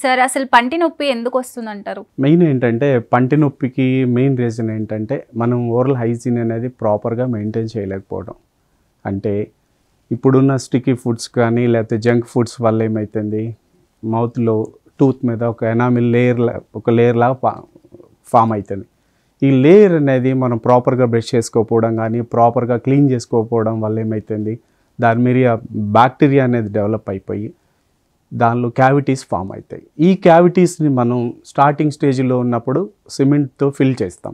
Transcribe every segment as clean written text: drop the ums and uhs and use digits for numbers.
Sir అసలు పంటి నొప్పి ఎందుకు వస్తుందంటారు? మెయిన్ ఏంటంటే పంటి నొప్పికి మెయిన్ రీజన్ ఏంటంటే మనం ఓరల్ హైజీన్ అనేది ప్రాపర్గా మెయింటైన్ చేయలేకపోవడం. అంటే ఇప్పుడున్న స్టిక్కీ ఫుడ్స్ కానీ లేకపోతే జంక్ ఫుడ్స్ వల్ల ఏమవుతుంది, మౌత్లో టూత్ మీద ఒక ఎనామిల్ లేయర్ లాగా ఫామ్ అవుతుంది. ఈ లేయర్ అనేది మనం ప్రాపర్గా బ్రష్ చేసుకోకపోవడం కానీ ప్రాపర్గా క్లీన్ చేసుకోకపోవడం వల్ల ఏమవుతుంది, దాని మీద బ్యాక్టీరియా అనేది డెవలప్ అయిపోయి దానిలో క్యావిటీస్ ఫామ్ అవుతాయి. ఈ క్యావిటీస్ని మనం స్టార్టింగ్ స్టేజ్లో ఉన్నప్పుడు సిమెంట్తో ఫిల్ చేస్తాం.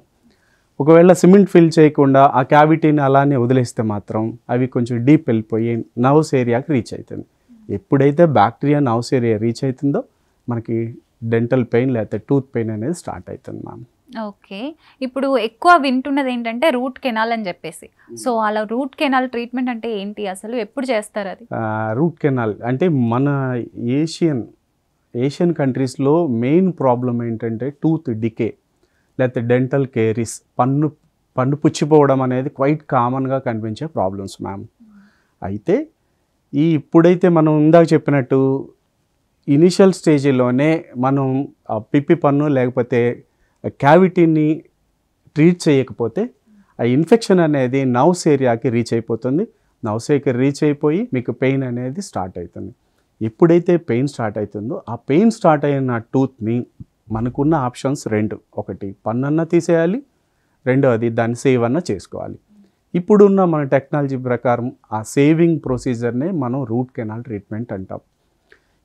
ఒకవేళ సిమెంట్ ఫిల్ చేయకుండా ఆ క్యావిటీని అలానే వదిలేస్తే మాత్రం అవి కొంచెం డీప్ వెళ్ళిపోయి నర్వ్స్ ఏరియాకి రీచ్ అవుతుంది. ఎప్పుడైతే బ్యాక్టీరియా నర్వ్స్ ఏరియా రీచ్ అవుతుందో మనకి డెంటల్ పెయిన్ లేకపోతే టూత్ పెయిన్ అనేది స్టార్ట్ అవుతుంది మ్యామ్. ఓకే, ఇప్పుడు ఎక్కువ వింటున్నది ఏంటంటే రూట్ కెనాల్ అని చెప్పేసి. సో అలా రూట్ కెనాల్ ట్రీట్మెంట్ అంటే ఏంటి, అసలు ఎప్పుడు చేస్తారు అది? రూట్ కెనాల్ అంటే మన ఏషియన్ కంట్రీస్లో మెయిన్ ప్రాబ్లం ఏంటంటే టూత్ డికే లేకపోతే డెంటల్ కేరీస్, పన్ను పుచ్చిపోవడం అనేది క్వైట్ కామన్గా కనిపించే ప్రాబ్లమ్స్ మ్యామ్. అయితే ఇప్పుడైతే మనం ఇందాక చెప్పినట్టు ఇనిషియల్ స్టేజ్లోనే మనం పిప్పి పన్ను లేకపోతే క్యావిటీని ట్రీట్ చేయకపోతే ఆ ఇన్ఫెక్షన్ అనేది నర్వ్స్ ఏరియాకి రీచ్ అయిపోతుంది. నర్వ్స్ ఏరియాకి రీచ్ అయిపోయి మీకు పెయిన్ అనేది స్టార్ట్ అవుతుంది. ఎప్పుడైతే పెయిన్ స్టార్ట్ అవుతుందో ఆ పెయిన్ స్టార్ట్ అయిన టూత్ని మనకున్న ఆప్షన్స్ రెండు, ఒకటి పన్నన్నా తీసేయాలి, రెండవది దాన్ని సేవ్ అన్న చేసుకోవాలి. ఇప్పుడున్న మన టెక్నాలజీ ప్రకారం ఆ సేవింగ్ ప్రొసీజర్నే మనం రూట్ కెనాల్ ట్రీట్మెంట్ అంటాం.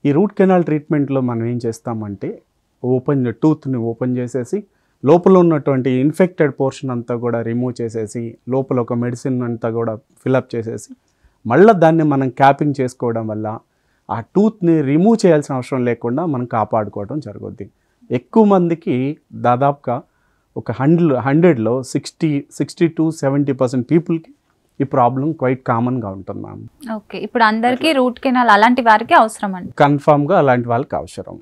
ఈ రూట్ కెనాల్ ట్రీట్మెంట్లో మనం ఏం చేస్తామంటే టూత్ని ఓపెన్ చేసేసి లోపల ఉన్నటువంటి ఇన్ఫెక్టెడ్ పోర్షన్ అంతా కూడా రిమూవ్ చేసేసి లోపల ఒక మెడిసిన్ అంతా కూడా ఫిలప్ చేసేసి మళ్ళీ దాన్ని మనం క్యాపింగ్ చేసుకోవడం వల్ల ఆ టూత్ని రిమూవ్ చేయాల్సిన అవసరం లేకుండా మనం కాపాడుకోవడం జరుగుద్ది. ఎక్కువ మందికి దాదాపుగా ఒక 100లో 60 to 70% పీపుల్కి ఈ ప్రాబ్లం క్వైట్ కామన్గా ఉంటుంది మ్యామ్. ఓకే, ఇప్పుడు అందరికీ రూట్ కెనాల్ అలాంటి వారికి అవసరం అండి? కన్ఫామ్గా అలాంటి వాళ్ళకి అవసరం.